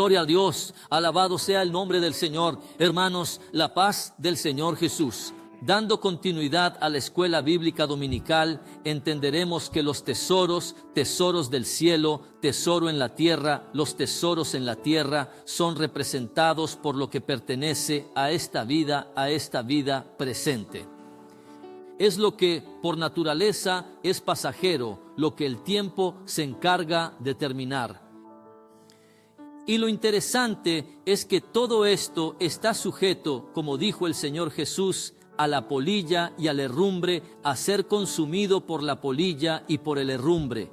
Gloria a Dios, alabado sea el nombre del Señor. Hermanos, la paz del Señor Jesús. Dando continuidad a la escuela bíblica dominical, entenderemos que los tesoros del cielo, tesoro en la tierra, los tesoros en la tierra son representados por lo que pertenece a esta vida presente. Es lo que por naturaleza es pasajero, lo que el tiempo se encarga de terminar. Y lo interesante es que todo esto está sujeto, como dijo el Señor Jesús, a la polilla y al herrumbre, a ser consumido por la polilla y por el herrumbre.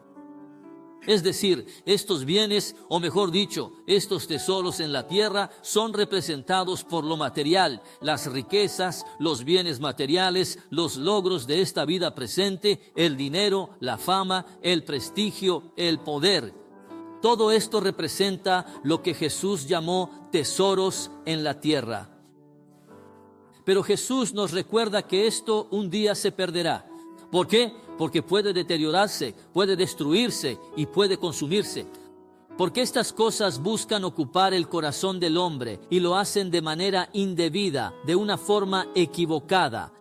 Es decir, estos bienes, o mejor dicho, estos tesoros en la tierra son representados por lo material, las riquezas, los bienes materiales, los logros de esta vida presente, el dinero, la fama, el prestigio, el poder. Todo esto representa lo que Jesús llamó tesoros en la tierra. Pero Jesús nos recuerda que esto un día se perderá. ¿Por qué? Porque puede deteriorarse, puede destruirse y puede consumirse. Porque estas cosas buscan ocupar el corazón del hombre y lo hacen de manera indebida, de una forma equivocada.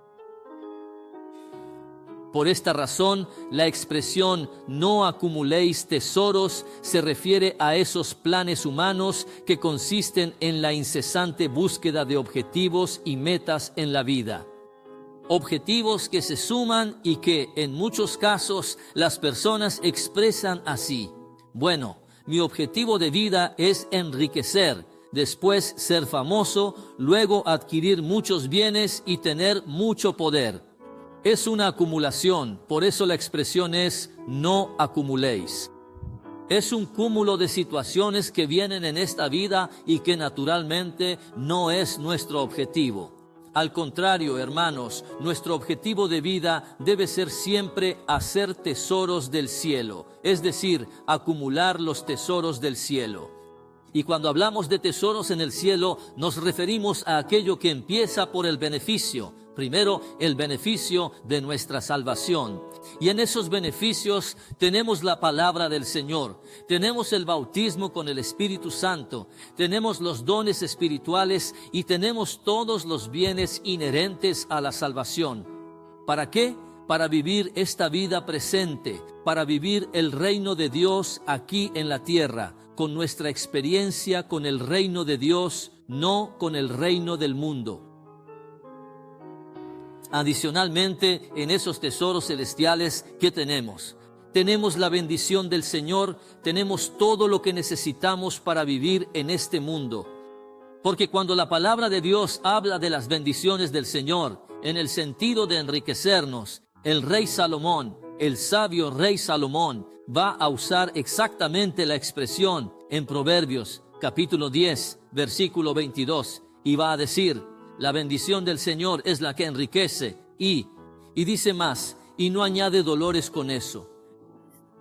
Por esta razón, la expresión "no acumuléis tesoros" se refiere a esos planes humanos que consisten en la incesante búsqueda de objetivos y metas en la vida. Objetivos que se suman y que, en muchos casos, las personas expresan así: bueno, mi objetivo de vida es enriquecer, después ser famoso, luego adquirir muchos bienes y tener mucho poder. Es una acumulación, por eso la expresión es "no acumuléis". Es un cúmulo de situaciones que vienen en esta vida y que naturalmente no es nuestro objetivo. Al contrario, hermanos, nuestro objetivo de vida debe ser siempre hacer tesoros del cielo, es decir, acumular los tesoros del cielo. Y cuando hablamos de tesoros en el cielo, nos referimos a aquello que empieza por el beneficio. Primero, el beneficio de nuestra salvación. Y en esos beneficios tenemos la palabra del Señor, tenemos el bautismo con el Espíritu Santo, tenemos los dones espirituales y tenemos todos los bienes inherentes a la salvación. ¿Para qué? Para vivir esta vida presente, para vivir el reino de Dios aquí en la tierra, con nuestra experiencia con el reino de Dios, no con el reino del mundo. Adicionalmente, en esos tesoros celestiales, ¿qué tenemos? Tenemos la bendición del Señor, tenemos todo lo que necesitamos para vivir en este mundo. Porque cuando la palabra de Dios habla de las bendiciones del Señor, en el sentido de enriquecernos, el rey Salomón, el sabio rey Salomón, va a usar exactamente la expresión en Proverbios, capítulo 10, versículo 22, y va a decir: la bendición del Señor es la que enriquece y dice más, y no añade dolores con eso.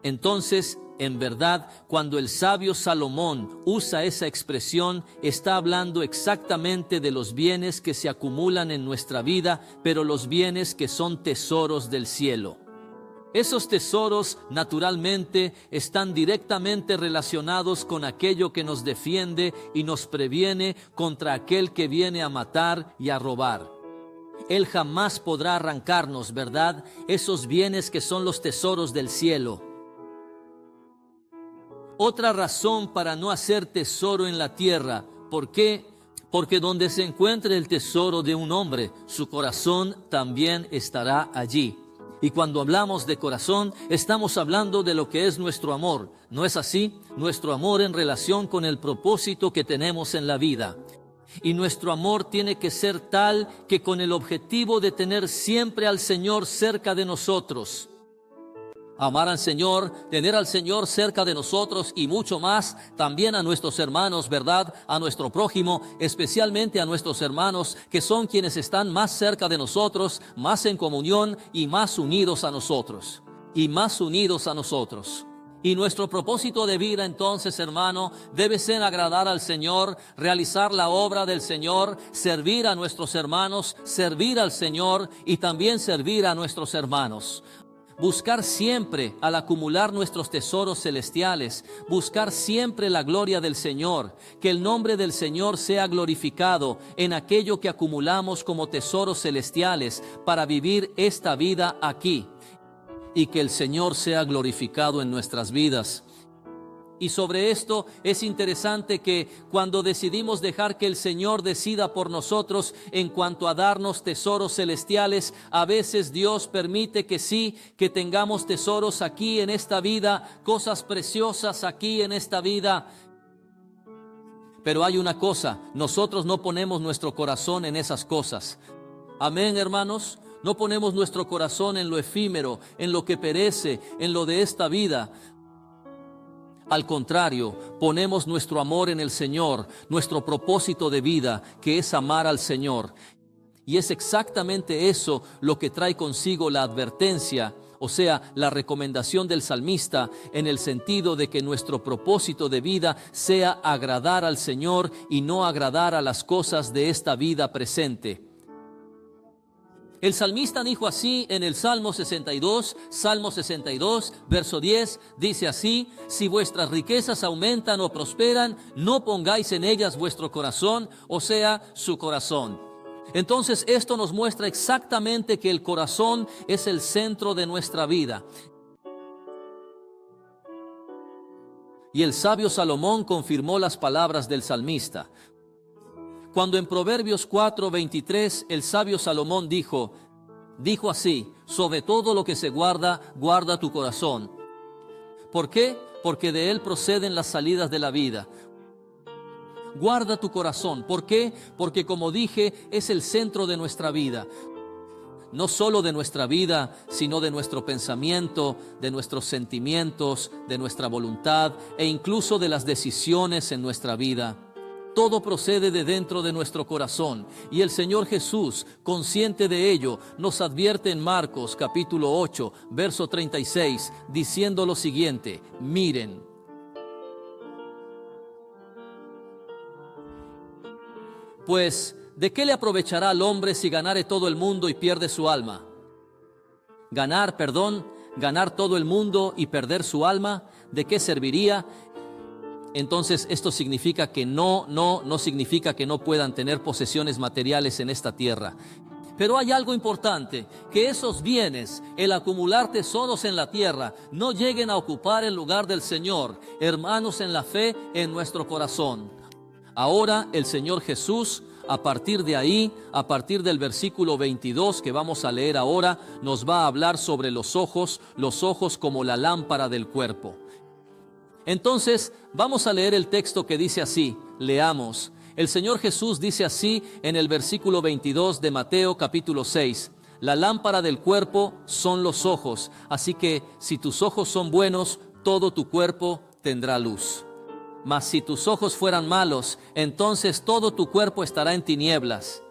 Entonces, en verdad, cuando el sabio Salomón usa esa expresión, está hablando exactamente de los bienes que se acumulan en nuestra vida, pero los bienes que son tesoros del cielo. Esos tesoros, naturalmente, están directamente relacionados con aquello que nos defiende y nos previene contra aquel que viene a matar y a robar. Él jamás podrá arrancarnos, ¿verdad?, esos bienes que son los tesoros del cielo. Otra razón para no hacer tesoro en la tierra. ¿Por qué? Porque donde se encuentre el tesoro de un hombre, su corazón también estará allí. Y cuando hablamos de corazón, estamos hablando de lo que es nuestro amor. ¿No es así? Nuestro amor en relación con el propósito que tenemos en la vida. Y nuestro amor tiene que ser tal que con el objetivo de tener siempre al Señor cerca de nosotros. Amar al Señor, tener al Señor cerca de nosotros y mucho más, también a nuestros hermanos, ¿verdad? A nuestro prójimo, especialmente a nuestros hermanos que son quienes están más cerca de nosotros, más en comunión y más unidos a nosotros. Y nuestro propósito de vida entonces, hermano, debe ser agradar al Señor, realizar la obra del Señor, servir a nuestros hermanos, servir al Señor y también servir a nuestros hermanos. buscar siempre al acumular nuestros tesoros celestiales, buscar siempre la gloria del Señor, que el nombre del Señor sea glorificado en aquello que acumulamos como tesoros celestiales para vivir esta vida aquí, y que el Señor sea glorificado en nuestras vidas. Y sobre esto es interesante que cuando decidimos dejar que el Señor decida por nosotros en cuanto a darnos tesoros celestiales, a veces Dios permite que sí, que tengamos tesoros aquí en esta vida, cosas preciosas aquí en esta vida. Pero hay una cosa, nosotros no ponemos nuestro corazón en esas cosas. Amén, hermanos. No ponemos nuestro corazón en lo efímero, en lo que perece, en lo de esta vida. Al contrario, ponemos nuestro amor en el Señor, nuestro propósito de vida, que es amar al Señor. Y es exactamente eso lo que trae consigo la advertencia, o sea, la recomendación del salmista, en el sentido de que nuestro propósito de vida sea agradar al Señor y no agradar a las cosas de esta vida presente. El salmista dijo así en el Salmo 62, verso 10, dice así: si vuestras riquezas aumentan o prosperan, no pongáis en ellas vuestro corazón, o sea, su corazón. Entonces esto nos muestra exactamente que el corazón es el centro de nuestra vida. Y el sabio Salomón confirmó las palabras del salmista. Cuando en Proverbios 4:23 el sabio Salomón dijo así: sobre todo lo que se guarda, guarda tu corazón. ¿Por qué? Porque de él proceden las salidas de la vida. Guarda tu corazón. ¿Por qué? Porque, como dije, es el centro de nuestra vida. No solo de nuestra vida, sino de nuestro pensamiento, de nuestros sentimientos, de nuestra voluntad e incluso de las decisiones en nuestra vida. Todo procede de dentro de nuestro corazón, y el Señor Jesús, consciente de ello, nos advierte en Marcos capítulo 8, verso 36, diciendo lo siguiente: miren. Pues, ¿de qué le aprovechará al hombre si ganare todo el mundo y pierde su alma? Ganar todo el mundo y perder su alma, ¿de qué serviría? Entonces esto significa que no significa que no puedan tener posesiones materiales en esta tierra. Pero hay algo importante, que esos bienes, el acumular tesoros en la tierra, no lleguen a ocupar el lugar del Señor, hermanos en la fe, en nuestro corazón. Ahora el Señor Jesús, a partir de ahí, a partir del versículo 22 que vamos a leer ahora, nos va a hablar sobre los ojos como la lámpara del cuerpo. Entonces, vamos a leer el texto que dice así, leamos. El Señor Jesús dice así en el versículo 22 de Mateo capítulo 6. La lámpara del cuerpo son los ojos, así que si tus ojos son buenos, todo tu cuerpo tendrá luz. Mas si tus ojos fueran malos, entonces todo tu cuerpo estará en tinieblas.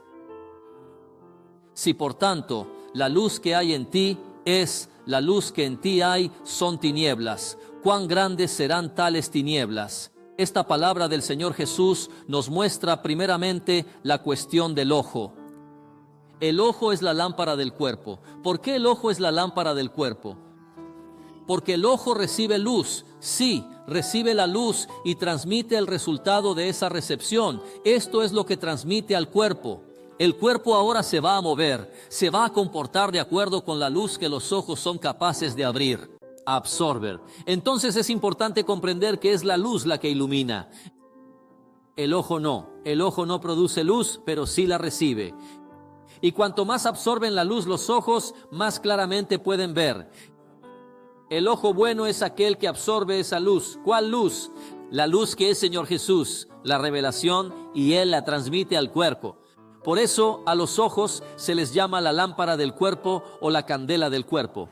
Si por tanto la luz que hay en ti es la luz que en ti hay, son tinieblas. ¿Cuán grandes serán tales tinieblas? Esta palabra del Señor Jesús nos muestra primeramente la cuestión del ojo. El ojo es la lámpara del cuerpo. ¿Por qué el ojo es la lámpara del cuerpo? Porque el ojo recibe luz, sí, recibe la luz y transmite el resultado de esa recepción. Esto es lo que transmite al cuerpo. El cuerpo ahora se va a mover, se va a comportar de acuerdo con la luz que los ojos son capaces de abrir, absorber. Entonces es importante comprender que es la luz la que ilumina. El ojo no produce luz, pero sí la recibe. Y cuanto más absorben la luz los ojos, más claramente pueden ver. El ojo bueno es aquel que absorbe esa luz. ¿Cuál luz? La luz que es Señor Jesús, la revelación, y Él la transmite al cuerpo. Por eso a los ojos se les llama la lámpara del cuerpo o la candela del cuerpo.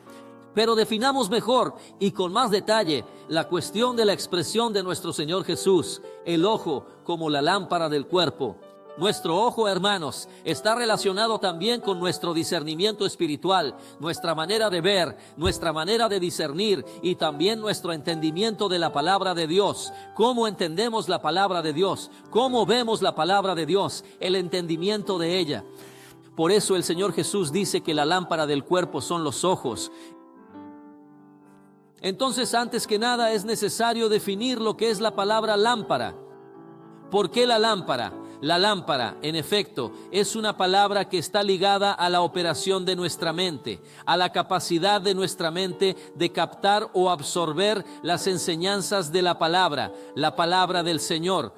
Pero definamos mejor y con más detalle la cuestión de la expresión de nuestro Señor Jesús, el ojo como la lámpara del cuerpo. Nuestro ojo, hermanos, está relacionado también con nuestro discernimiento espiritual, nuestra manera de ver, nuestra manera de discernir y también nuestro entendimiento de la palabra de Dios. ¿Cómo entendemos la palabra de Dios? ¿Cómo vemos la palabra de Dios? El entendimiento de ella. Por eso el Señor Jesús dice que la lámpara del cuerpo son los ojos. Entonces, antes que nada, es necesario definir lo que es la palabra lámpara. ¿Por qué la lámpara? La lámpara, en efecto, es una palabra que está ligada a la operación de nuestra mente, a la capacidad de nuestra mente de captar o absorber las enseñanzas de la palabra del Señor.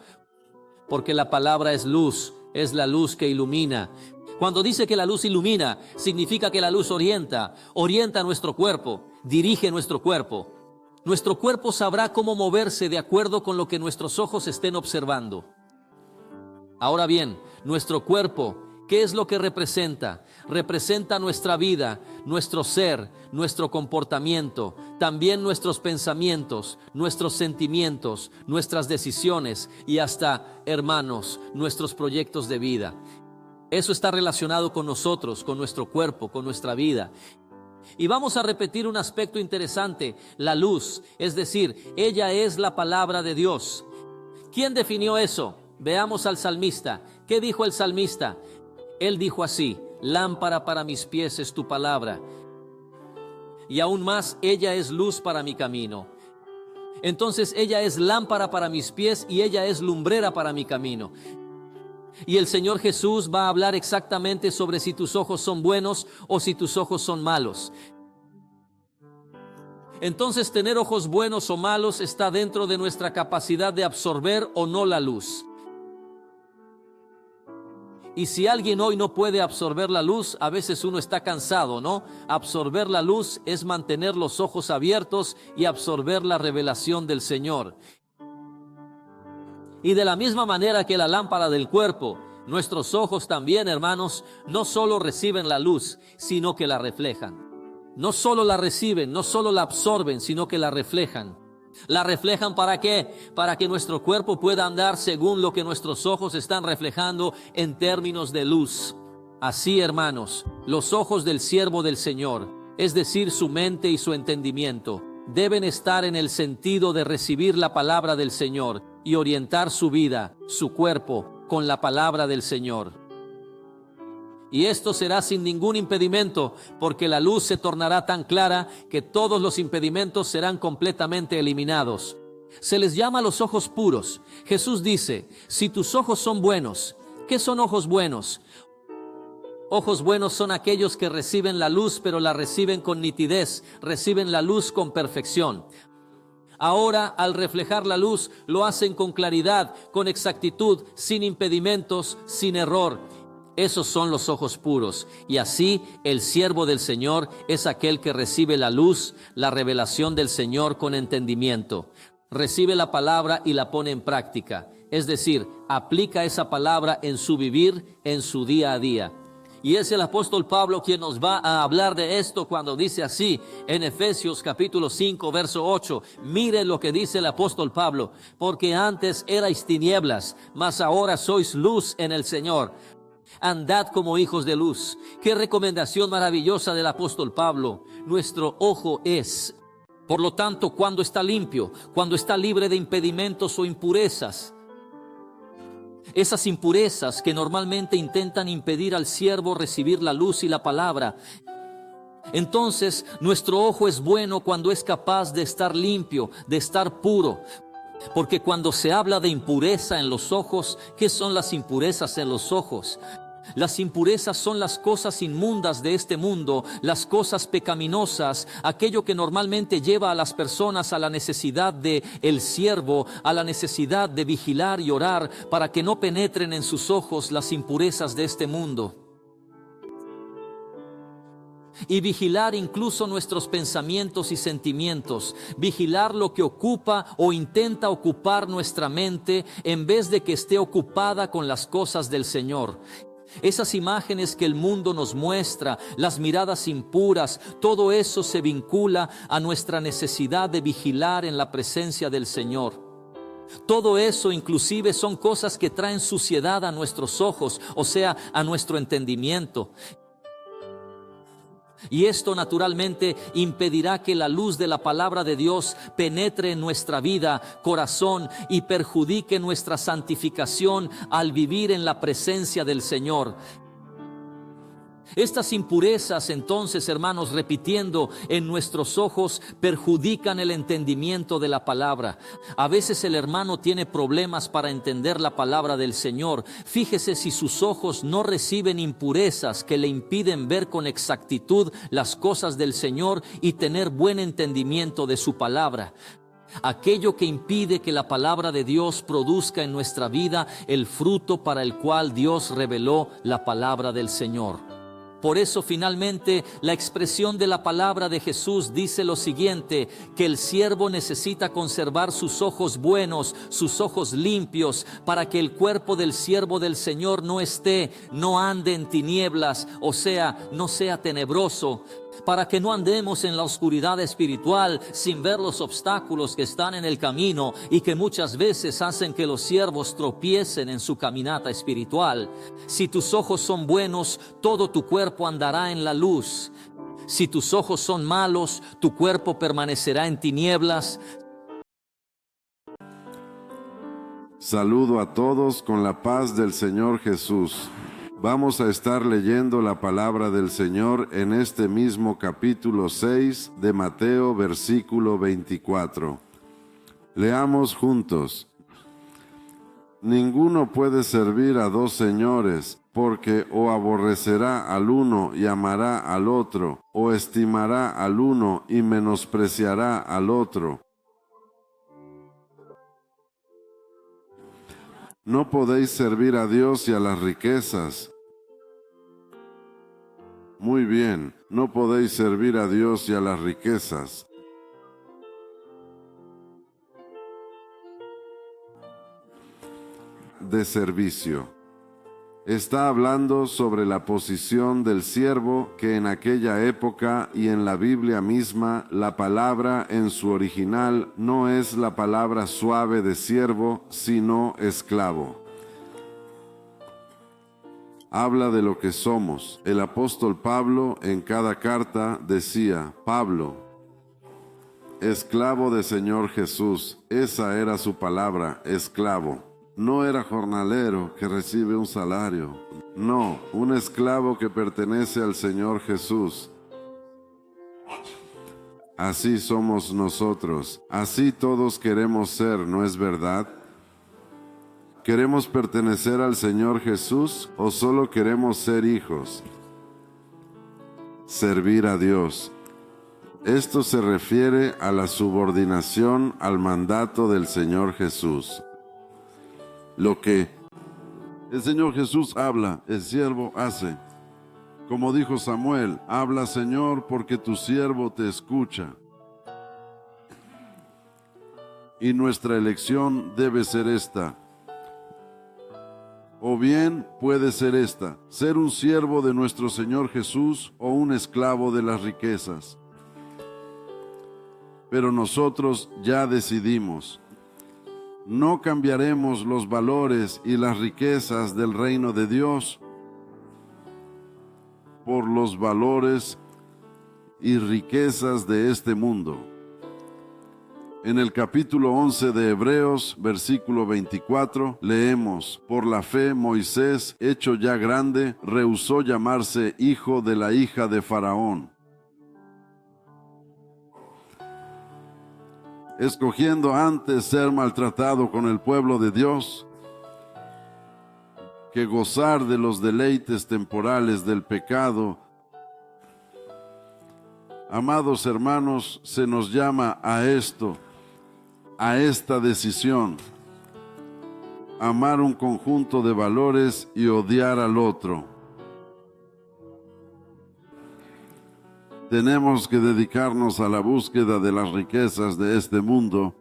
Porque la palabra es luz, es la luz que ilumina. Cuando dice que la luz ilumina, significa que la luz orienta nuestro cuerpo, dirige nuestro cuerpo. Nuestro cuerpo sabrá cómo moverse de acuerdo con lo que nuestros ojos estén observando. Ahora bien, nuestro cuerpo, ¿qué es lo que representa? Representa nuestra vida, nuestro ser, nuestro comportamiento, también nuestros pensamientos, nuestros sentimientos, nuestras decisiones y hasta, hermanos, nuestros proyectos de vida. Eso está relacionado con nosotros, con nuestro cuerpo, con nuestra vida. Y vamos a repetir un aspecto interesante, la luz, es decir, ella es la palabra de Dios. ¿Quién definió eso? Veamos al salmista. ¿Qué dijo el salmista? Él dijo así: lámpara para mis pies es tu palabra, y aún más, ella es luz para mi camino. Entonces ella es lámpara para mis pies y ella es lumbrera para mi camino. Y el Señor Jesús va a hablar exactamente sobre si tus ojos son buenos o si tus ojos son malos. Entonces, tener ojos buenos o malos está dentro de nuestra capacidad de absorber o no la luz. Y si alguien hoy no puede absorber la luz, a veces uno está cansado, ¿no? Absorber la luz es mantener los ojos abiertos y absorber la revelación del Señor. Y de la misma manera que la lámpara del cuerpo, nuestros ojos también, hermanos, no solo reciben la luz, sino que la reflejan. No solo la reciben, no solo la absorben, sino que la reflejan. ¿La reflejan para qué? Para que nuestro cuerpo pueda andar según lo que nuestros ojos están reflejando en términos de luz. Así, hermanos, los ojos del siervo del Señor, es decir, su mente y su entendimiento, deben estar en el sentido de recibir la palabra del Señor y orientar su vida, su cuerpo, con la palabra del Señor. Y esto será sin ningún impedimento, porque la luz se tornará tan clara que todos los impedimentos serán completamente eliminados. Se les llama los ojos puros. Jesús dice: si tus ojos son buenos. ¿Qué son ojos buenos? Ojos buenos son aquellos que reciben la luz, pero la reciben con nitidez, reciben la luz con perfección. Ahora, al reflejar la luz, lo hacen con claridad, con exactitud, sin impedimentos, sin error. Esos son los ojos puros. Y así, el siervo del Señor es aquel que recibe la luz, la revelación del Señor con entendimiento. Recibe la palabra y la pone en práctica. Es decir, aplica esa palabra en su vivir, en su día a día. Y es el apóstol Pablo quien nos va a hablar de esto cuando dice así en Efesios capítulo 5 verso 8. Mire lo que dice el apóstol Pablo: porque antes erais tinieblas, mas ahora sois luz en el Señor. Andad como hijos de luz. Qué recomendación maravillosa del apóstol Pablo. Nuestro ojo es, por lo tanto, cuando está limpio, cuando está libre de impedimentos o impurezas. Esas impurezas que normalmente intentan impedir al siervo recibir la luz y la palabra. Entonces, nuestro ojo es bueno cuando es capaz de estar limpio, de estar puro. Porque cuando se habla de impureza en los ojos, ¿qué son las impurezas en los ojos? Las impurezas son las cosas inmundas de este mundo, las cosas pecaminosas, aquello que normalmente lleva a las personas a la necesidad de el siervo, a la necesidad de vigilar y orar para que no penetren en sus ojos las impurezas de este mundo. Y vigilar incluso nuestros pensamientos y sentimientos, vigilar lo que ocupa o intenta ocupar nuestra mente en vez de que esté ocupada con las cosas del Señor. Esas imágenes que el mundo nos muestra, las miradas impuras, todo eso se vincula a nuestra necesidad de vigilar en la presencia del Señor. Todo eso inclusive son cosas que traen suciedad a nuestros ojos, o sea, a nuestro entendimiento. Y esto naturalmente impedirá que la luz de la palabra de Dios penetre en nuestra vida, corazón y perjudique nuestra santificación al vivir en la presencia del Señor. Estas impurezas, entonces, hermanos, repitiendo en nuestros ojos, perjudican el entendimiento de la palabra. A veces el hermano tiene problemas para entender la palabra del Señor. Fíjese si sus ojos no reciben impurezas que le impiden ver con exactitud las cosas del Señor y tener buen entendimiento de su palabra. Aquello que impide que la palabra de Dios produzca en nuestra vida el fruto para el cual Dios reveló la palabra del Señor. Por eso finalmente la expresión de la palabra de Jesús dice lo siguiente, que el siervo necesita conservar sus ojos buenos, sus ojos limpios, para que el cuerpo del siervo del Señor no ande en tinieblas, o sea, no sea tenebroso, para que no andemos en la oscuridad espiritual sin ver los obstáculos que están en el camino y que muchas veces hacen que los siervos tropiecen en su caminata espiritual. Si tus ojos son buenos, todo tu cuerpo andará en la luz. Si tus ojos son malos, tu cuerpo permanecerá en tinieblas. Saludo a todos con la paz del Señor Jesús. Vamos a estar leyendo la palabra del Señor en este mismo capítulo 6 de Mateo, versículo 24. Leamos juntos. Ninguno puede servir a dos señores, porque o aborrecerá al uno y amará al otro, o estimará al uno y menospreciará al otro. No podéis servir a Dios y a las riquezas. Muy bien, no podéis servir a Dios y a las riquezas. De servicio. Está hablando sobre la posición del siervo, que en aquella época y en la Biblia misma, la palabra en su original no es la palabra suave de siervo, sino esclavo. Habla de lo que somos. El apóstol Pablo en cada carta decía, Pablo, esclavo del Señor Jesús. Esa era su palabra, esclavo. No era jornalero que recibe un salario. No, un esclavo que pertenece al Señor Jesús. Así somos nosotros. Así todos queremos ser, ¿no es verdad? ¿Queremos pertenecer al Señor Jesús o solo queremos ser hijos? Servir a Dios. Esto se refiere a la subordinación al mandato del Señor Jesús. Lo que el Señor Jesús habla, el siervo hace. Como dijo Samuel, habla Señor porque tu siervo te escucha. Y nuestra elección debe ser esta. O bien puede ser esta, ser un siervo de nuestro Señor Jesús o un esclavo de las riquezas. Pero nosotros ya decidimos. No cambiaremos los valores y las riquezas del reino de Dios por los valores y riquezas de este mundo. En el capítulo 11 de Hebreos, versículo 24, leemos, por la fe Moisés, hecho ya grande, rehusó llamarse hijo de la hija de Faraón, escogiendo antes ser maltratado con el pueblo de Dios que gozar de los deleites temporales del pecado. Amados hermanos, se nos llama a esto, a esta decisión, amar un conjunto de valores y odiar al otro. Tenemos que dedicarnos a la búsqueda de las riquezas de este mundo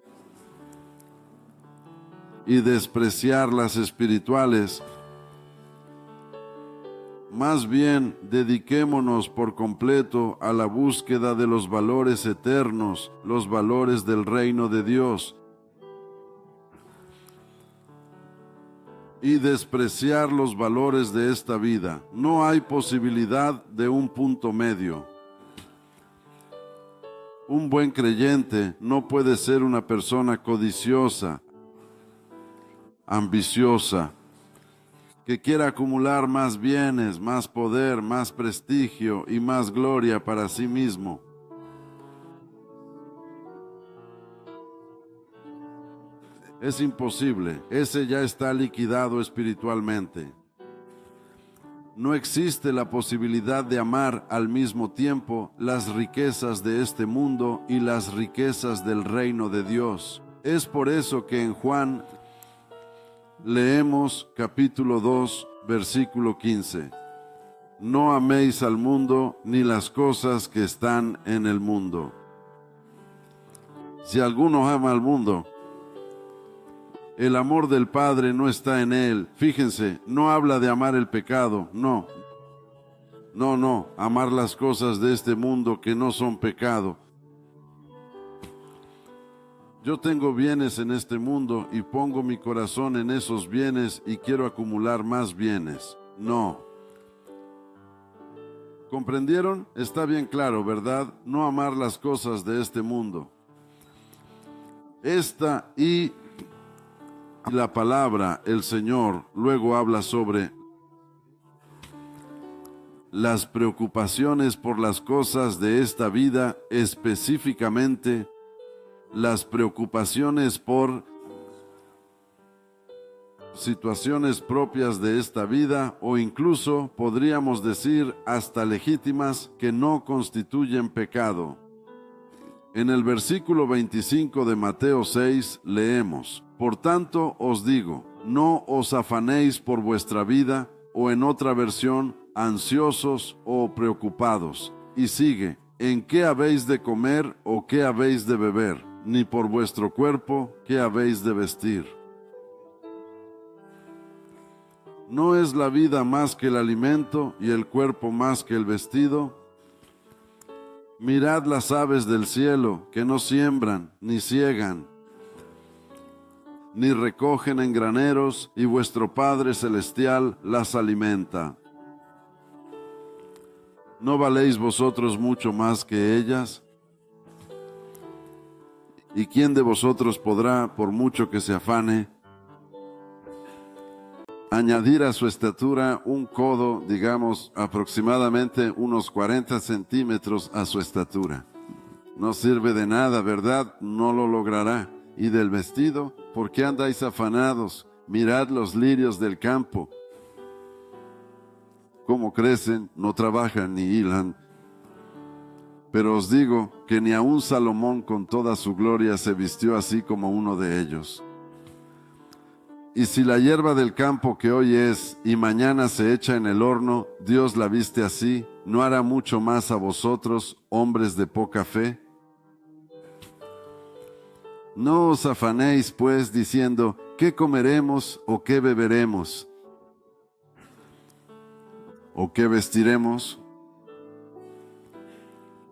y despreciar las espirituales. Más bien, dediquémonos por completo a la búsqueda de los valores eternos, los valores del reino de Dios, y despreciar los valores de esta vida. No hay posibilidad de un punto medio. Un buen creyente no puede ser una persona codiciosa, ambiciosa, que quiera acumular más bienes, más poder, más prestigio y más gloria para sí mismo. Es imposible, ese ya está liquidado espiritualmente. No existe la posibilidad de amar al mismo tiempo las riquezas de este mundo y las riquezas del reino de Dios. Es por eso que en Juan leemos capítulo 2, versículo 15. No améis al mundo ni las cosas que están en el mundo. Si alguno ama al mundo, el amor del Padre no está en él. Fíjense, no habla de amar el pecado, no, amar las cosas de este mundo que no son pecado. Yo tengo bienes en este mundo y pongo mi corazón en esos bienes y quiero acumular más bienes. No. ¿Comprendieron? Está bien claro, ¿verdad? No amar las cosas de este mundo. Esta y la palabra, el Señor, luego habla sobre las preocupaciones por las cosas de esta vida, específicamente las preocupaciones por situaciones propias de esta vida o incluso, podríamos decir, hasta legítimas que no constituyen pecado. En el versículo 25 de Mateo 6 leemos: Por tanto os digo, no os afanéis por vuestra vida, o en otra versión, ansiosos o preocupados. Y sigue: ¿en qué habéis de comer o qué habéis de beber? Ni por vuestro cuerpo, ¿qué habéis de vestir? ¿No es la vida más que el alimento y el cuerpo más que el vestido? Mirad las aves del cielo, que no siembran, ni siegan, ni recogen en graneros, y vuestro Padre Celestial las alimenta. ¿No valéis vosotros mucho más que ellas? ¿Y quién de vosotros podrá, por mucho que se afane, añadir a su estatura un codo, digamos, aproximadamente unos 40 centímetros a su estatura? No sirve de nada, ¿verdad? No lo logrará. ¿Y del vestido? ¿Por qué andáis afanados? Mirad los lirios del campo, cómo crecen, no trabajan ni hilan. Pero os digo que ni aun Salomón con toda su gloria se vistió así como uno de ellos. Y si la hierba del campo que hoy es y mañana se echa en el horno, Dios la viste así, ¿no hará mucho más a vosotros, hombres de poca fe? No os afanéis, pues, diciendo, ¿qué comeremos o qué beberemos? ¿O qué vestiremos?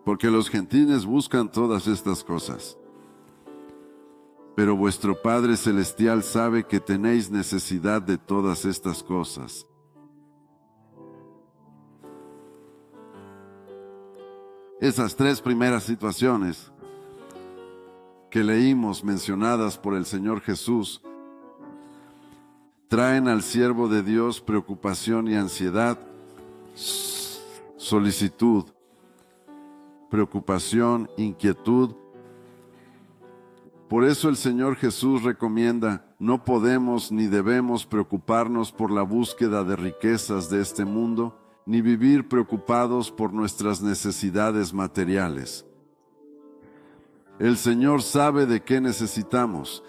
Porque los gentiles buscan todas estas cosas. Pero vuestro Padre Celestial sabe que tenéis necesidad de todas estas cosas. Esas tres primeras situaciones que leímos mencionadas por el Señor Jesús traen al siervo de Dios preocupación y ansiedad, solicitud, preocupación, inquietud. Por eso el Señor Jesús recomienda: no podemos ni debemos preocuparnos por la búsqueda de riquezas de este mundo, ni vivir preocupados por nuestras necesidades materiales. El Señor sabe de qué necesitamos.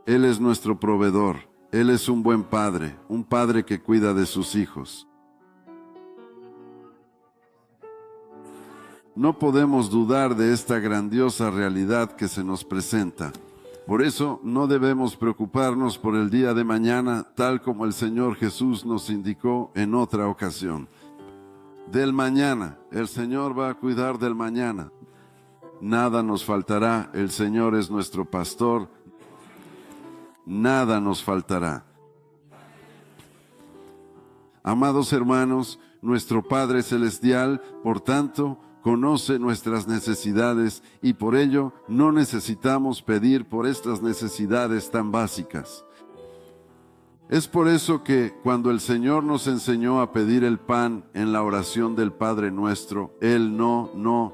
Él es nuestro proveedor. Él es un buen padre, un padre que cuida de sus hijos. No podemos dudar de esta grandiosa realidad que se nos presenta. Por eso no debemos preocuparnos por el día de mañana, tal como el Señor Jesús nos indicó en otra ocasión. Del mañana, el Señor va a cuidar del mañana. Nada nos faltará, el Señor es nuestro pastor. Nada nos faltará. Amados hermanos, nuestro Padre Celestial, por tanto, conoce nuestras necesidades y por ello no necesitamos pedir por estas necesidades tan básicas. Es por eso que cuando el Señor nos enseñó a pedir el pan en la oración del Padre Nuestro, Él no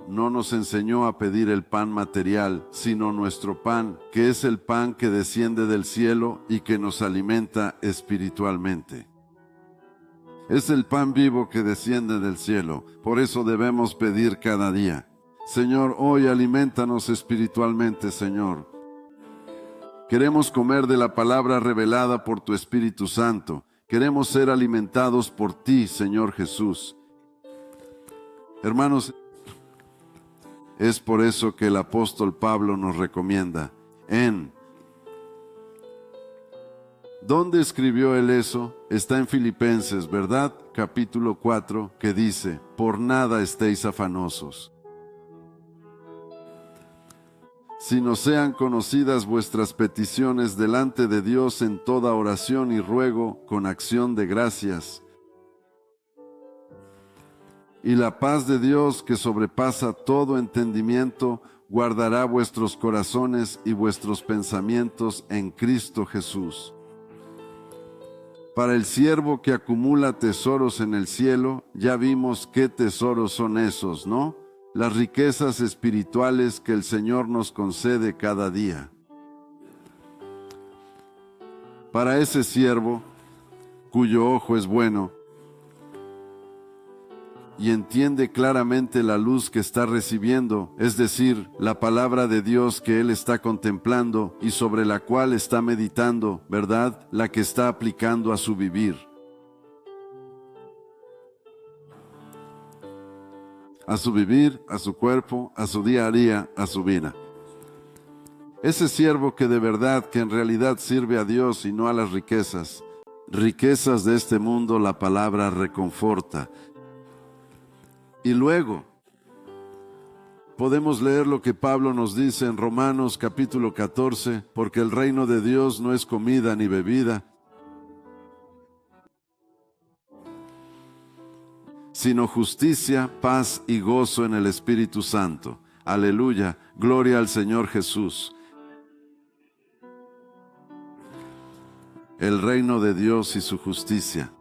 nos enseñó a pedir el pan material, sino nuestro pan, que es el pan que desciende del cielo y que nos alimenta espiritualmente. Es el pan vivo que desciende del cielo, por eso debemos pedir cada día. Señor, hoy aliméntanos espiritualmente, Señor. Queremos comer de la palabra revelada por tu Espíritu Santo. Queremos ser alimentados por ti, Señor Jesús. Hermanos, es por eso que el apóstol Pablo nos recomienda ¿Dónde escribió él eso? Está en Filipenses, ¿verdad? Capítulo 4, que dice, por nada estéis afanosos, sino sean conocidas vuestras peticiones delante de Dios en toda oración y ruego con acción de gracias. Y la paz de Dios, que sobrepasa todo entendimiento, guardará vuestros corazones y vuestros pensamientos en Cristo Jesús. Para el siervo que acumula tesoros en el cielo, ya vimos qué tesoros son esos, ¿no? Las riquezas espirituales que el Señor nos concede cada día. Para ese siervo, cuyo ojo es bueno y entiende claramente la luz que está recibiendo, es decir, la palabra de Dios que él está contemplando y sobre la cual está meditando, ¿verdad? La que está aplicando a su vivir. A su vivir, a su cuerpo, a su día a día, a su vida. Ese siervo que de verdad, que en realidad sirve a Dios y no a las riquezas de este mundo, la palabra reconforta. Y luego podemos leer lo que Pablo nos dice en Romanos capítulo 14, porque el reino de Dios no es comida ni bebida, sino justicia, paz y gozo en el Espíritu Santo. Aleluya, gloria al Señor Jesús. El reino de Dios y su justicia.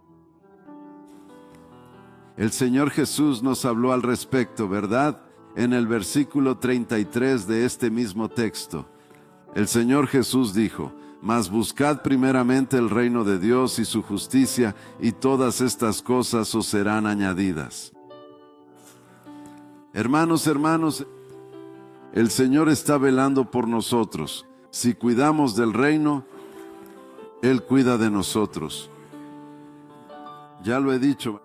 El Señor Jesús nos habló al respecto, ¿verdad? En el versículo 33 de este mismo texto. El Señor Jesús dijo, mas buscad primeramente el reino de Dios y su justicia, y todas estas cosas os serán añadidas. Hermanos, el Señor está velando por nosotros. Si cuidamos del reino, Él cuida de nosotros. Ya lo he dicho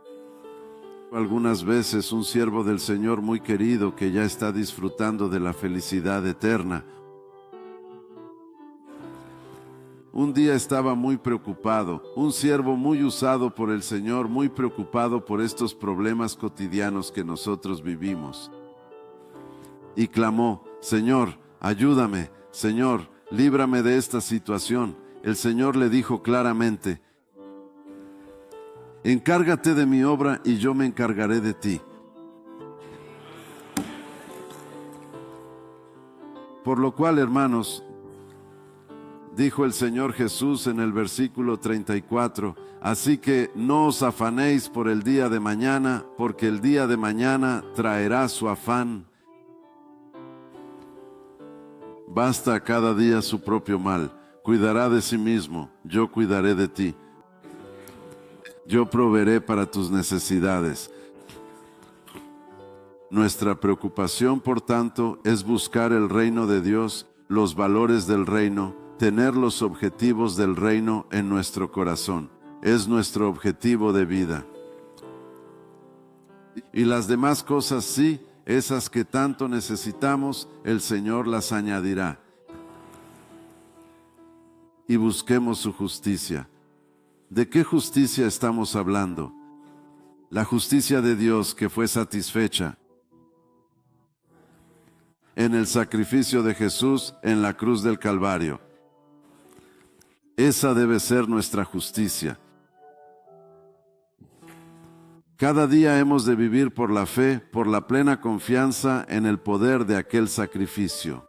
algunas veces, un siervo del Señor muy querido que ya está disfrutando de la felicidad eterna. Un día estaba muy preocupado, un siervo muy usado por el Señor, muy preocupado por estos problemas cotidianos que nosotros vivimos. Y clamó, Señor, ayúdame, Señor, líbrame de esta situación. El Señor le dijo claramente, encárgate de mi obra y yo me encargaré de ti. Por lo cual, hermanos, dijo el Señor Jesús en el versículo 34, así que no os afanéis por el día de mañana, porque el día de mañana traerá su afán. Basta a cada día su propio mal. Cuidará de sí mismo, yo cuidaré de ti. Yo proveeré para tus necesidades. Nuestra preocupación, por tanto, es buscar el reino de Dios, los valores del reino, tener los objetivos del reino en nuestro corazón. Es nuestro objetivo de vida. Y las demás cosas sí, esas que tanto necesitamos, el Señor las añadirá. Y busquemos su justicia. ¿De qué justicia estamos hablando? La justicia de Dios que fue satisfecha en el sacrificio de Jesús en la cruz del Calvario. Esa debe ser nuestra justicia. Cada día hemos de vivir por la fe, por la plena confianza en el poder de aquel sacrificio.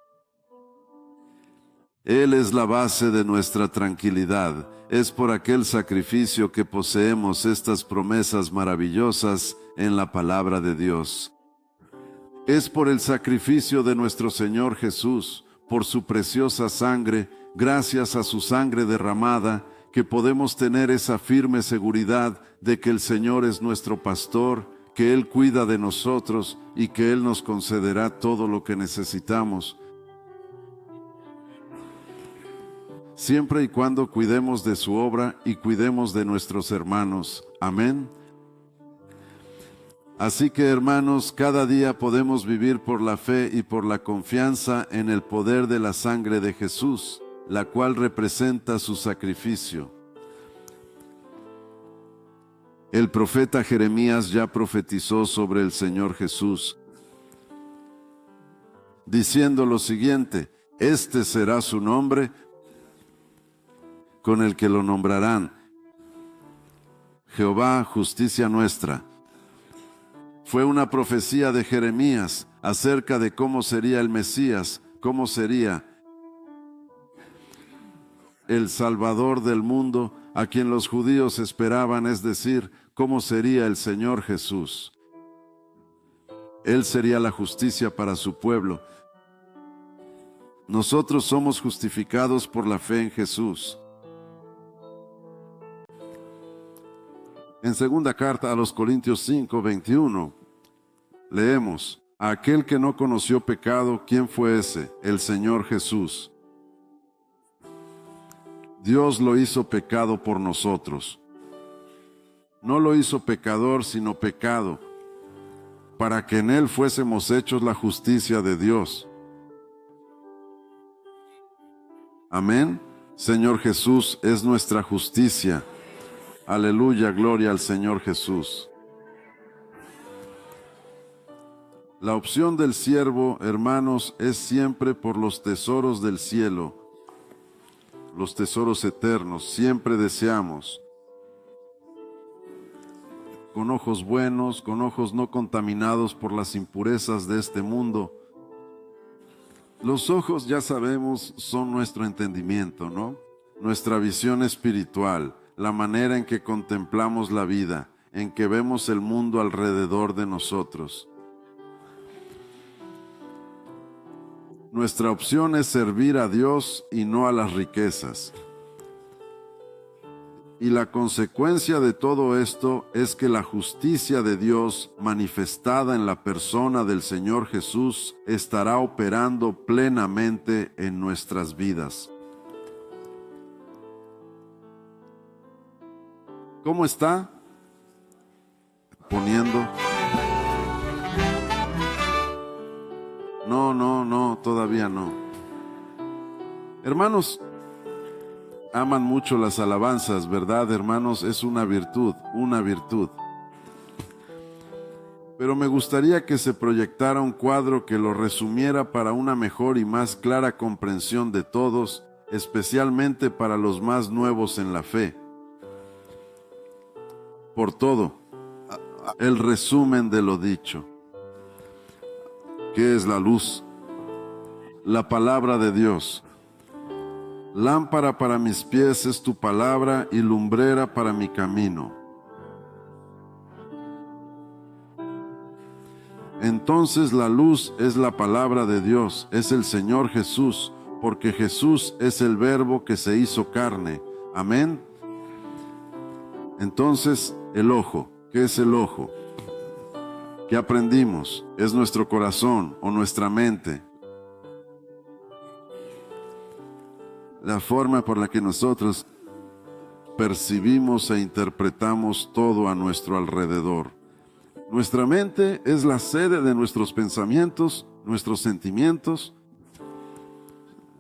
Él es la base de nuestra tranquilidad. Es por aquel sacrificio que poseemos estas promesas maravillosas en la palabra de Dios. Es por el sacrificio de nuestro Señor Jesús, por su preciosa sangre, gracias a su sangre derramada, que podemos tener esa firme seguridad de que el Señor es nuestro pastor, que Él cuida de nosotros y que Él nos concederá todo lo que necesitamos, siempre y cuando cuidemos de su obra y cuidemos de nuestros hermanos. Amén. Así que, hermanos, cada día podemos vivir por la fe y por la confianza en el poder de la sangre de Jesús, la cual representa su sacrificio. El profeta Jeremías ya profetizó sobre el Señor Jesús, diciendo lo siguiente: este será su nombre con el que lo nombrarán: Jehová, justicia nuestra. Fue una profecía de Jeremías acerca de cómo sería el Mesías, cómo sería el Salvador del mundo, a quien los judíos esperaban, es decir, cómo sería el Señor Jesús. Él sería la justicia para su pueblo. Nosotros somos justificados por la fe en Jesús. En segunda carta a los Corintios 5:21, leemos: a aquel que no conoció pecado, ¿quién fue ese? El Señor Jesús. Dios lo hizo pecado por nosotros. No lo hizo pecador, sino pecado, para que en Él fuésemos hechos la justicia de Dios. Amén. Señor Jesús es nuestra justicia. Aleluya, gloria al Señor Jesús. La opción del siervo, hermanos, es siempre por los tesoros del cielo, los tesoros eternos. Siempre deseamos, con ojos buenos, con ojos no contaminados por las impurezas de este mundo. Los ojos, ya sabemos, son nuestro entendimiento, ¿no? Nuestra visión espiritual, la manera en que contemplamos la vida, en que vemos el mundo alrededor de nosotros. Nuestra opción es servir a Dios y no a las riquezas. Y la consecuencia de todo esto es que la justicia de Dios, manifestada en la persona del Señor Jesús, estará operando plenamente en nuestras vidas. ¿Cómo está? Poniendo. No, todavía no. Hermanos, aman mucho las alabanzas, ¿verdad, hermanos? Es una virtud, una virtud. Pero me gustaría que se proyectara un cuadro que lo resumiera para una mejor y más clara comprensión de todos, especialmente para los más nuevos en la fe. Por todo, el resumen de lo dicho. ¿Qué es la luz? La palabra de Dios. Lámpara para mis pies es tu palabra y lumbrera para mi camino. Entonces la luz es la palabra de Dios, es el Señor Jesús, porque Jesús es el Verbo que se hizo carne. Amén. Entonces, el ojo. ¿Qué es el ojo? ¿Qué aprendimos? Es nuestro corazón o nuestra mente. La forma por la que nosotros percibimos e interpretamos todo a nuestro alrededor. Nuestra mente es la sede de nuestros pensamientos, nuestros sentimientos,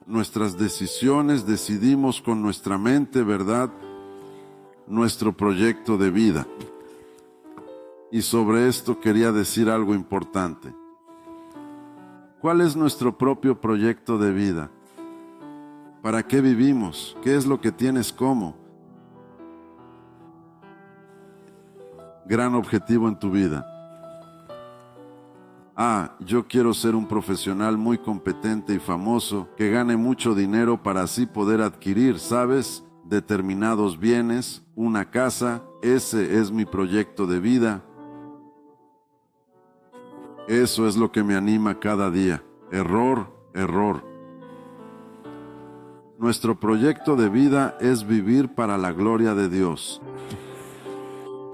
nuestras decisiones. Decidimos con nuestra mente, ¿verdad?, nuestro proyecto de vida. Y sobre esto quería decir algo importante. ¿Cuál es nuestro propio proyecto de vida? ¿Para qué vivimos? ¿Qué es lo que tienes como gran objetivo en tu vida? Yo quiero ser un profesional muy competente y famoso, que gane mucho dinero para así poder adquirir, ¿sabes?, determinados bienes, una casa. Ese es mi proyecto de vida. Eso es lo que me anima cada día. Error, error. Nuestro proyecto de vida es vivir para la gloria de Dios.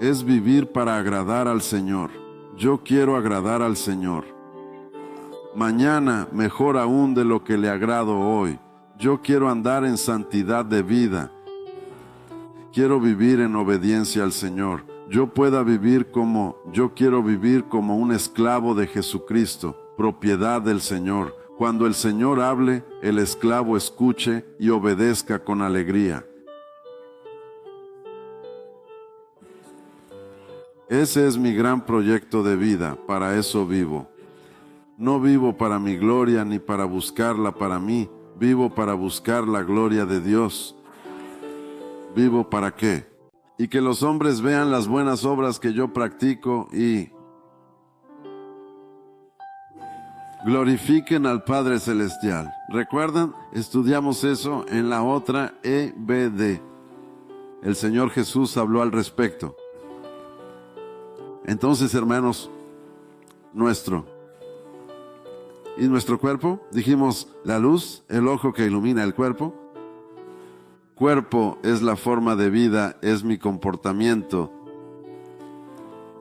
Es vivir para agradar al Señor. Yo quiero agradar al Señor. Mañana, mejor aún de lo que le agrado hoy. Yo quiero andar en santidad de vida. Quiero vivir en obediencia al Señor. Yo quiero vivir como un esclavo de Jesucristo, propiedad del Señor. Cuando el Señor hable, el esclavo escuche y obedezca con alegría. Ese es mi gran proyecto de vida, para eso vivo. No vivo para mi gloria ni para buscarla para mí, vivo para buscar la gloria de Dios. ¿Vivo para qué? Y que los hombres vean las buenas obras que yo practico y glorifiquen al Padre Celestial. ¿Recuerdan? Estudiamos eso en la otra EBD. El Señor Jesús habló al respecto. Entonces, hermanos, nuestro cuerpo, dijimos la luz, el ojo que ilumina el cuerpo. Cuerpo es la forma de vida, es mi comportamiento,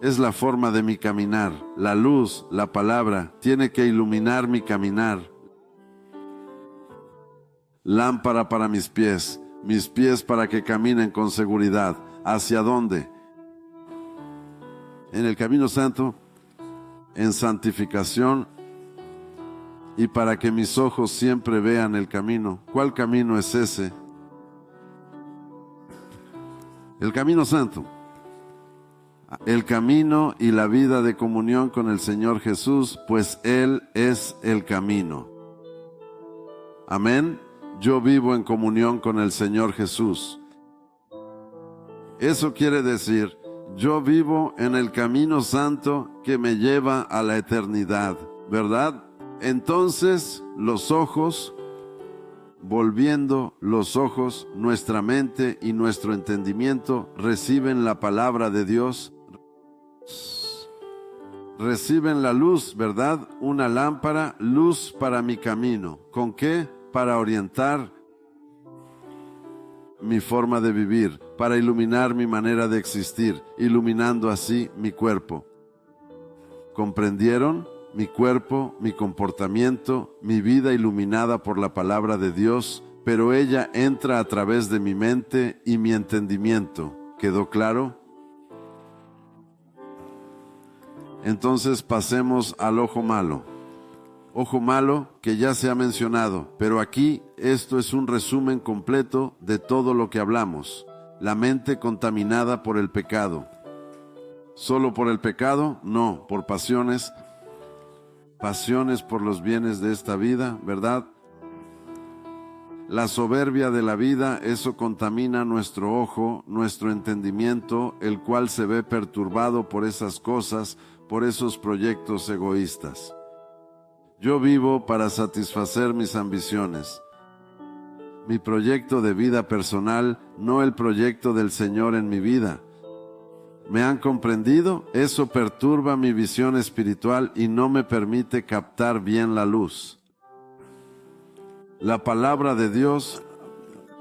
es la forma de mi caminar. La luz, la palabra, tiene que iluminar mi caminar. Lámpara para mis pies para que caminen con seguridad. ¿Hacia dónde? En el camino santo, en santificación, y para que mis ojos siempre vean el camino. ¿Cuál camino es ese? El camino santo. El camino y la vida de comunión con el Señor Jesús, pues Él es el camino. Amén. Yo vivo en comunión con el Señor Jesús. Eso quiere decir, yo vivo en el camino santo que me lleva a la eternidad, ¿verdad? Entonces, los ojos, volviendo los ojos, nuestra mente y nuestro entendimiento reciben la palabra de Dios, reciben la luz, ¿verdad? Una lámpara, luz para mi camino. ¿Con qué? Para orientar mi forma de vivir, para iluminar mi manera de existir, iluminando así mi cuerpo. ¿Comprendieron? Mi cuerpo, mi comportamiento, mi vida iluminada por la palabra de Dios, pero ella entra a través de mi mente y mi entendimiento. ¿Quedó claro? Entonces pasemos al ojo malo. Ojo malo que ya se ha mencionado, pero aquí esto es un resumen completo de todo lo que hablamos. La mente contaminada por el pecado. ¿Solo por el pecado? No, por pasiones por los bienes de esta vida, ¿verdad? La soberbia de la vida, eso contamina nuestro ojo, nuestro entendimiento, el cual se ve perturbado por esas cosas, por esos proyectos egoístas. Yo vivo para satisfacer mis ambiciones. Mi proyecto de vida personal, no el proyecto del Señor en mi vida. ¿Me han comprendido? Eso perturba mi visión espiritual y no me permite captar bien la luz. La palabra de Dios,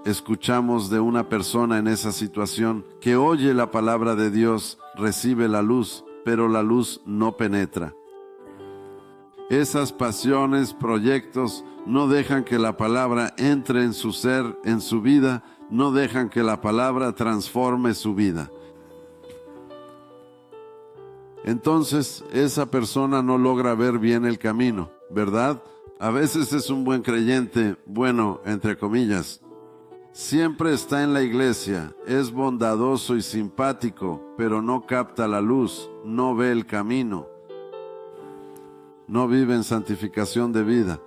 escuchamos de una persona en esa situación que oye la palabra de Dios, recibe la luz, pero la luz no penetra. Esas pasiones, proyectos, no dejan que la palabra entre en su ser, en su vida, no dejan que la palabra transforme su vida. Entonces, esa persona no logra ver bien el camino, ¿verdad? A veces es un buen creyente, bueno, entre comillas. Siempre está en la iglesia, es bondadoso y simpático, pero no capta la luz, no ve el camino. No vive en santificación de vida.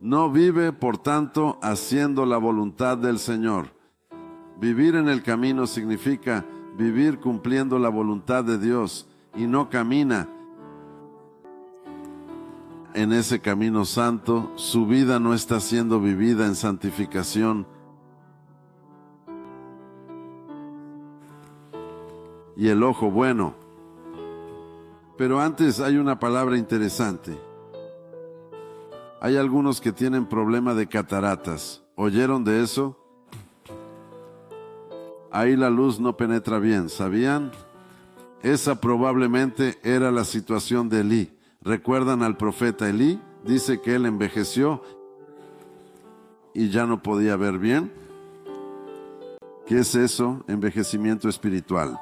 No vive, por tanto, haciendo la voluntad del Señor. Vivir en el camino significa vivir cumpliendo la voluntad de Dios. y no camina en ese camino santo, su vida no está siendo vivida en santificación. Y el ojo bueno. Pero antes hay una palabra interesante. Hay algunos que tienen problema de cataratas. ¿Oyeron de eso? Ahí la luz no penetra bien, ¿sabían? Esa probablemente era la situación de Elí. ¿Recuerdan al profeta Elí? Dice que él envejeció y ya no podía ver bien. ¿Qué es eso? Envejecimiento espiritual.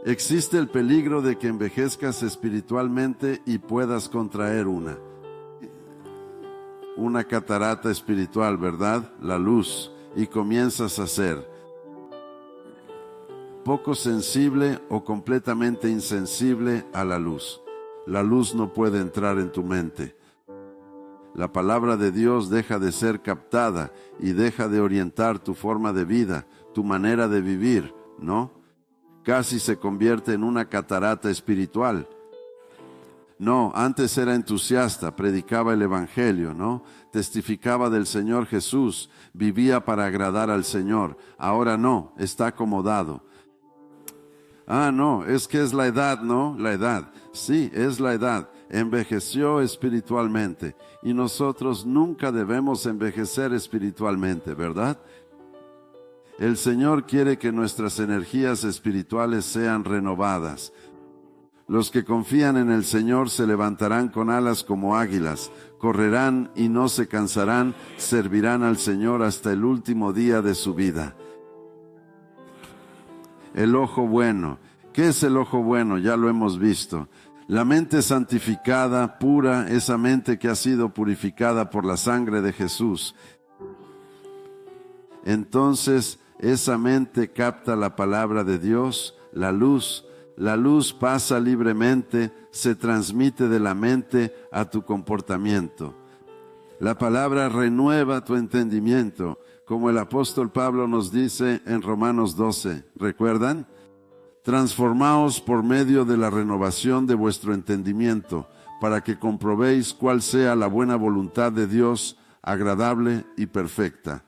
Existe el peligro de que envejezcas espiritualmente y puedas contraer una catarata espiritual, ¿verdad? La luz, y comienzas a ser poco sensible o completamente insensible a la luz. La luz no puede entrar en tu mente. La palabra de Dios deja de ser captada y deja de orientar tu forma de vida, tu manera de vivir, ¿no? Casi se convierte en una catarata espiritual. No, antes era entusiasta, predicaba el Evangelio, ¿no? Testificaba del Señor Jesús, vivía para agradar al Señor. Ahora no, está acomodado. Ah, no, es que es la edad, ¿no? La edad. Sí, es la edad. Envejeció espiritualmente. Y nosotros nunca debemos envejecer espiritualmente, ¿verdad? El Señor quiere que nuestras energías espirituales sean renovadas. Los que confían en el Señor se levantarán con alas como águilas, correrán y no se cansarán, servirán al Señor hasta el último día de su vida. El ojo bueno. ¿Qué es el ojo bueno? Ya lo hemos visto. La mente santificada, pura, esa mente que ha sido purificada por la sangre de Jesús. Entonces, esa mente capta la palabra de Dios, la luz. La luz pasa libremente, se transmite de la mente a tu comportamiento. La palabra renueva tu entendimiento, como el apóstol Pablo nos dice en Romanos 12. ¿Recuerdan? Transformaos por medio de la renovación de vuestro entendimiento, para que comprobéis cuál sea la buena voluntad de Dios, agradable y perfecta.